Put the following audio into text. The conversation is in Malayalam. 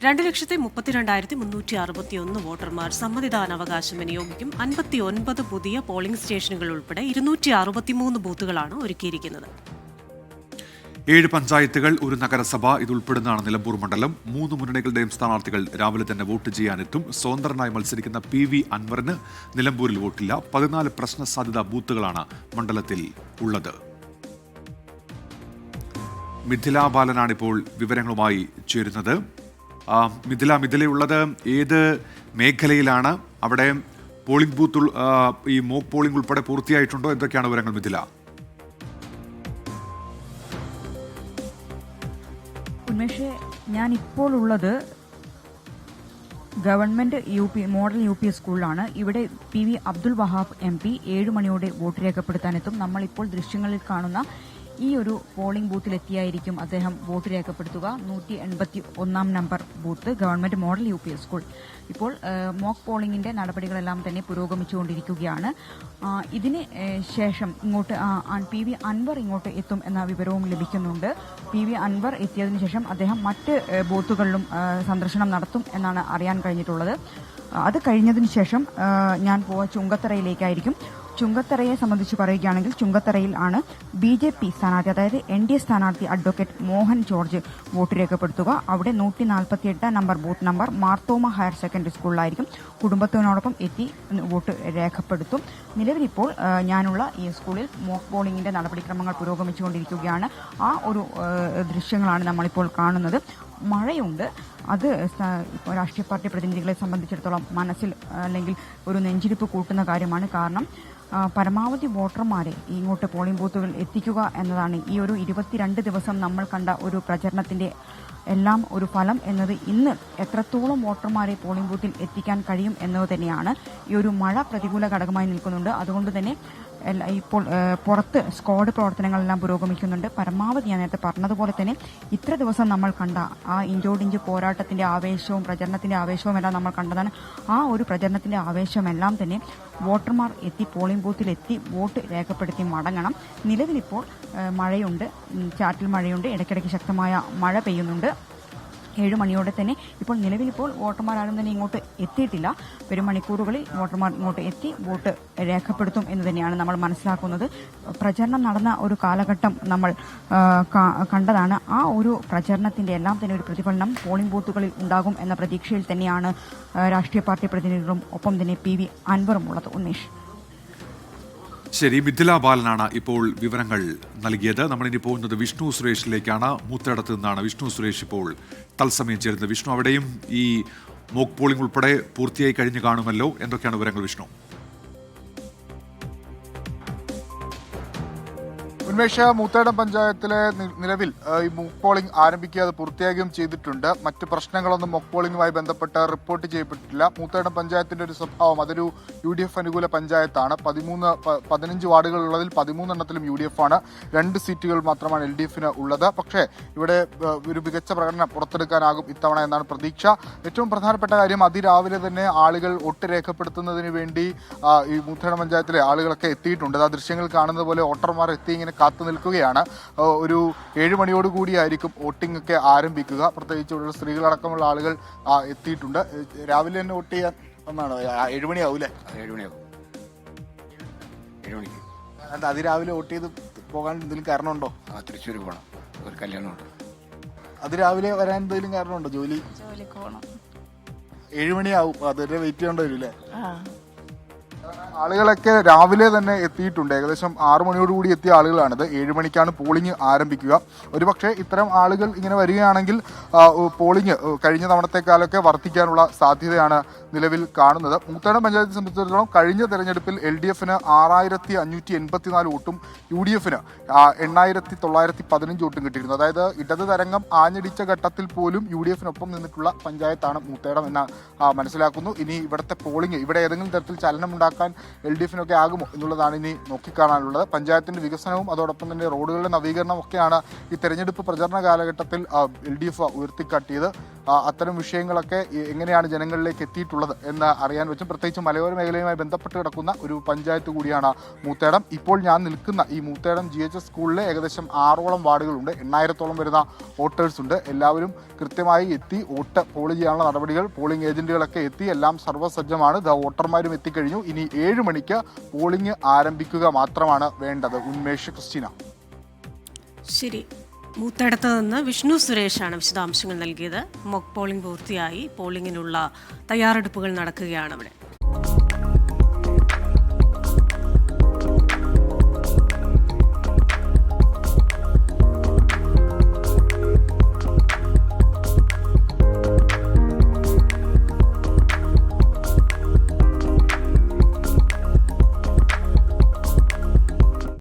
2,32,361 വോട്ടർമാർ സമ്മതിദാനാവകാശം വിനിയോഗിക്കും. 59 പുതിയ പോളിംഗ് സ്റ്റേഷനുകൾ ഉൾപ്പെടെ 263 ബൂത്തുകളാണ് ഒരുക്കിയിരിക്കുന്നത്. 7 പഞ്ചായത്തുകൾ, ഒരു നഗരസഭ ഇതുൾപ്പെടുന്നതാണ് നിലമ്പൂർ മണ്ഡലം. 3 മുന്നണികളുടെയും സ്ഥാനാർത്ഥികൾ രാവിലെ തന്നെ വോട്ട് ചെയ്യാനെത്തും. സ്വതന്ത്രനായി മത്സരിക്കുന്ന PV അൻവറിന് നിലമ്പൂരിൽ വോട്ടില്ല. 14 പ്രശ്ന സാധ്യതാ ബൂത്തുകളാണ് മണ്ഡലത്തിൽ ഉള്ളത്. മിഥില ബാലനാണിപ്പോൾ വിവരങ്ങളുമായി ചേരുന്നത്. മിഥിലയുള്ളത് ഏത് മേഖലയിലാണ്? അവിടെ പോളിംഗ് ബൂത്ത് ഈ മോക്ക് പോളിംഗ് ഉൾപ്പെടെ പൂർത്തിയായിട്ടുണ്ടോ? എന്തൊക്കെയാണ് വിവരങ്ങൾ മിഥില? ഉന്മേഷ്, ഞാനിപ്പോൾ ഉള്ളത് ഗവൺമെന്റ് മോഡൽ UP സ്കൂളിലാണ്. ഇവിടെ PV അബ്ദുൽ വഹാബ് MP 7 മണിയോടെ വോട്ട് രേഖപ്പെടുത്താനെത്തും. നമ്മളിപ്പോൾ ദൃശ്യങ്ങളിൽ കാണുന്ന ഈ ഒരു പോളിംഗ് ബൂത്തിലെത്തിയായിരിക്കും അദ്ദേഹം വോട്ട് രേഖപ്പെടുത്തുക. 181 number booth, government model UP school. ഇപ്പോൾ മോക്ക് പോളിംഗിന്റെ നടപടികളെല്ലാം തന്നെ പുരോഗമിച്ചുകൊണ്ടിരിക്കുകയാണ്. ഇതിന് ശേഷം ഇങ്ങോട്ട് PV അൻവർ ഇങ്ങോട്ട് എത്തും എന്ന വിവരവും ലഭിക്കുന്നുണ്ട്. PV അൻവർ എത്തിയതിനു ശേഷം അദ്ദേഹം മറ്റ് ബൂത്തുകളിലും സന്ദർശനം നടത്തും എന്നാണ് അറിയാൻ കഴിഞ്ഞിട്ടുള്ളത്. അത് കഴിഞ്ഞതിന് ശേഷം ഞാൻ പോവുക ചുങ്കത്തറയിലേക്കായിരിക്കും. ചുങ്കത്തറയെ സംബന്ധിച്ച് പറയുകയാണെങ്കിൽ ചുങ്കത്തറയിൽ ആണ് BJP സ്ഥാനാർത്ഥി, അതായത് NDA സ്ഥാനാർത്ഥി അഡ്വക്കേറ്റ് മോഹൻ ജോർജ് വോട്ട് രേഖപ്പെടുത്തുക. അവിടെ 148 number booth number Mar Thoma higher secondary സ്കൂളിലായിരിക്കും. കുടുംബത്തിനോടൊപ്പം എത്തി വോട്ട് രേഖപ്പെടുത്തും. നിലവിലിപ്പോൾ ഞാനുള്ള ഈ സ്കൂളിൽ മോക്ക് പോളിംഗിന്റെ നടപടിക്രമങ്ങൾ പുരോഗമിച്ചുകൊണ്ടിരിക്കുകയാണ്. ആ ഒരു ദൃശ്യങ്ങളാണ് നമ്മളിപ്പോൾ കാണുന്നത്. മഴയുണ്ട്. അത് രാഷ്ട്രീയ പാർട്ടി പ്രതിനിധികളെ സംബന്ധിച്ചിടത്തോളം മനസ്സിൽ അല്ലെങ്കിൽ ഒരു നെഞ്ചിരിപ്പ് കൂട്ടുന്ന കാര്യമാണ്. കാരണം പരമാവധി വോട്ടർമാരെ ഇങ്ങോട്ട് പോളിംഗ് ബൂത്തുകൾ എത്തിക്കുക എന്നതാണ് ഈ ഒരു 22 ദിവസം നമ്മൾ കണ്ട ഒരു പ്രചരണത്തിന്റെ എല്ലാം ഒരു ഫലം എന്നത്. ഇന്ന് എത്രത്തോളം വോട്ടർമാരെ പോളിംഗ് ബൂത്തിൽ എത്തിക്കാൻ കഴിയും എന്നത് തന്നെയാണ്. ഈ ഒരു മഴ പ്രതികൂല ഘടകമായി നിൽക്കുന്നുണ്ട്. അതുകൊണ്ട് തന്നെ ഇപ്പോൾ പുറത്ത് സ്ക്വാഡ് പ്രവർത്തനങ്ങളെല്ലാം പുരോഗമിക്കുന്നുണ്ട്. പരമാവധി ഞാൻ നേരത്തെ പറഞ്ഞതുപോലെ തന്നെ ഇത്ര ദിവസം നമ്മൾ കണ്ട ആ ഇഞ്ചോടിഞ്ച് പോരാട്ടത്തിന്റെ ആവേശവും പ്രചരണത്തിന്റെ ആവേശവും എല്ലാം നമ്മൾ കണ്ടതാണ്. ആ ഒരു പ്രചരണത്തിന്റെ ആവേശമെല്ലാം തന്നെ വോട്ടർമാർ എത്തി പോളിംഗ് ബൂത്തിൽ എത്തി വോട്ട് രേഖപ്പെടുത്തി മടങ്ങണം. നിലവിലിപ്പോൾ മഴയുണ്ട്, ചാറ്റൽ മഴയുണ്ട്, ഇടയ്ക്കിടയ്ക്ക് ശക്തമായ മഴ പെയ്യുന്നുണ്ട്. 7 മണിയോടെ തന്നെ ഇപ്പോൾ നിലവിലിപ്പോൾ വോട്ടർമാർ ആരും തന്നെ ഇങ്ങോട്ട് എത്തിയിട്ടില്ല. വരും മണിക്കൂറുകളിൽ വോട്ടർമാർ ഇങ്ങോട്ട് എത്തി വോട്ട് രേഖപ്പെടുത്തും എന്ന് തന്നെയാണ് നമ്മൾ മനസ്സിലാക്കുന്നത്. പ്രചരണം നടന്ന ഒരു കാലഘട്ടം നമ്മൾ കണ്ടതാണ്. ആ ഒരു പ്രചരണത്തിന്റെ എല്ലാം തന്നെ ഒരു പ്രതിഫലനം പോളിംഗ് ബൂത്തുകളിൽ ഉണ്ടാകും എന്ന പ്രതീക്ഷയിൽ തന്നെയാണ് രാഷ്ട്രീയ പാർട്ടി പ്രതിനിധികളും ഒപ്പം തന്നെ PV അൻവറും ഉള്ളത്. ഉന്മേഷ്, ശരി, മിഥില ബാലനാണ് ഇപ്പോൾ വിവരങ്ങൾ നൽകിയത്. നമ്മളിനി പോകുന്നത് വിഷ്ണു സുരേഷിലേക്കാണ്. മൂത്തേടത്ത് നിന്നാണ് വിഷ്ണു സുരേഷ് ഇപ്പോൾ തത്സമയം ചേരുന്നത്. വിഷ്ണു, അവിടെയും ഈ മോക്ക് പോളിംഗ് ഉൾപ്പെടെ പൂർത്തിയായി കഴിഞ്ഞു കാണുമല്ലോ. എന്തൊക്കെയാണ് വിവരങ്ങൾ വിഷ്ണു? ഉന്മേഷ, മൂത്തേടം പഞ്ചായത്തിലെ നിലവിൽ ഈ മോക്ക് പോളിംഗ് ആരംഭിക്കുക, അത് പൂർത്തിയാകുകയും ചെയ്തിട്ടുണ്ട്. മറ്റ് പ്രശ്നങ്ങളൊന്നും മോക്ക് പോളിംഗുമായി ബന്ധപ്പെട്ട് റിപ്പോർട്ട് ചെയ്യപ്പെട്ടിട്ടില്ല. മൂത്തേടം പഞ്ചായത്തിന്റെ ഒരു സ്വഭാവം, അതൊരു UDF അനുകൂല പഞ്ചായത്താണ്. 15 വാർഡുകളുള്ളതിൽ 13 എണ്ണത്തിലും UDF ആണ്. 2 സീറ്റുകൾ മാത്രമാണ് LDF-ന് ഉള്ളത്. പക്ഷേ ഇവിടെ ഒരു മികച്ച പ്രകടനം പുറത്തെടുക്കാനാകും ഇത്തവണ എന്നാണ് പ്രതീക്ഷ. ഏറ്റവും പ്രധാനപ്പെട്ട കാര്യം, അതിരാവിലെ തന്നെ ആളുകൾ വോട്ട് രേഖപ്പെടുത്തുന്നതിന് വേണ്ടി ഈ മൂത്തേടം പഞ്ചായത്തിലെ ആളുകളൊക്കെ എത്തിയിട്ടുണ്ട്. ആ ദൃശ്യങ്ങൾ കാണുന്നത് പോലെ വോട്ടർമാർ എത്തി ഇങ്ങനെ കാത്തു നിൽക്കുകയാണ്. ഒരു 7 മണിയോടുകൂടിയായിരിക്കും വോട്ടിംഗ് ഒക്കെ ആരംഭിക്കുക. പ്രത്യേകിച്ച് ഇവിടെ സ്ത്രീകളടക്കമുള്ള ആളുകൾ എത്തിയിട്ടുണ്ട്. രാവിലെ തന്നെ വോട്ട് ചെയ്യാൻ ഒന്നാണോ? 7 മണിയാവൂലേ? 7 മണിയാവും. 7 മണിക്ക് അതിരാവിലെ വോട്ട് ചെയ്ത് പോകാൻ എന്തെങ്കിലും കാരണമുണ്ടോ? തൃശ്ശൂർ പോകണം, ഒരു കല്യാണമുണ്ട്. അതിരാവിലെ വരാൻ എന്തെങ്കിലും കാരണമുണ്ടോ? ജോലിക്ക് പോകണം. 7 മണിയാവും, അതുവരെ വെയിറ്റ് ചെയ്യേണ്ടി വരും അല്ലേ? ആളുകളൊക്കെ രാവിലെ തന്നെ എത്തിയിട്ടുണ്ട്. ഏകദേശം 6 മണിയോടുകൂടി എത്തിയ ആളുകളാണിത്. 7 മണിക്കാണ് പോളിംഗ് ആരംഭിക്കുക. ഒരുപക്ഷെ ഇത്തരം ആളുകൾ ഇങ്ങനെ വരികയാണെങ്കിൽ പോളിംഗ് കഴിഞ്ഞ തവണത്തെക്കാലൊക്കെ വർദ്ധിക്കാനുള്ള സാധ്യതയാണ് നിലവിൽ കാണുന്നത്. മൂത്തേടം പഞ്ചായത്തെ സംബന്ധിച്ചിടത്തോളം കഴിഞ്ഞ തെരഞ്ഞെടുപ്പിൽ LDF-ന് 6584 വോട്ടും UDF-ന് 8915 വോട്ടും കിട്ടിയിരുന്നു. അതായത് ഇടത് തരംഗം ആഞ്ഞടിച്ച ഘട്ടത്തിൽ പോലും UDF-നൊപ്പം നിന്നിട്ടുള്ള പഞ്ചായത്താണ് മൂത്തേടം എന്ന് മനസ്സിലാക്കുന്നു. ഇനി ഇവിടുത്തെ പോളിംഗ്, ഇവിടെ ഏതെങ്കിലും തരത്തിൽ ചലനമുണ്ടാക്കാൻ നടപ്പിലാക്കാൻ LDF-നൊക്കെ ആകുമോ എന്നുള്ളതാണ് ഇനി നോക്കിക്കാണാനുള്ളത്. പഞ്ചായത്തിന്റെ വികസനവും അതോടൊപ്പം തന്നെ റോഡുകളുടെ നവീകരണം ഒക്കെയാണ് ഈ തെരഞ്ഞെടുപ്പ് പ്രചരണ കാലഘട്ടത്തിൽ LDF ഉയർത്തിക്കാട്ടിയത്. അത്തരം വിഷയങ്ങളൊക്കെ എങ്ങനെയാണ് ജനങ്ങളിലേക്ക് എത്തിയിട്ടുള്ളത് എന്ന് അറിയാൻ വെച്ചും പ്രത്യേകിച്ച് മലയോര മേഖലയുമായി ബന്ധപ്പെട്ട് കിടക്കുന്ന ഒരു പഞ്ചായത്ത് കൂടിയാണ് മൂത്തേടം. ഇപ്പോൾ ഞാൻ നിൽക്കുന്ന ഈ മൂത്തേടം GHS സ്കൂളിലെ ഏകദേശം 6ഓളം വാർഡുകളുണ്ട്. 8000-ഓളം വരുന്ന വോട്ടേഴ്സ് ഉണ്ട്. എല്ലാവരും കൃത്യമായി എത്തി വോട്ട് പോൾ ചെയ്യാനുള്ള നടപടികൾ, പോളിംഗ് ഏജന്റുകളൊക്കെ എത്തി, എല്ലാം സർവ്വസജ്ജമാണ്. വോട്ടർമാരും എത്തിക്കഴിഞ്ഞു. ഇനി 7 മണിക്ക് പോളിംഗ് ആരംഭിക്കുക മാത്രമാണ് വേണ്ടത്. ഉന്മേഷ്, ക്രിസ്റ്റീന. ശരി, മൂത്തടത്ത് നിന്ന് വിഷ്ണു സുരേഷാണ് വിശദാംശങ്ങൾ നൽകിയത്. മോക്ക് പോളിംഗ് പൂർത്തിയായി. പോളിംഗിനുള്ള തയ്യാറെടുപ്പുകൾ നടക്കുകയാണ് അവിടെ.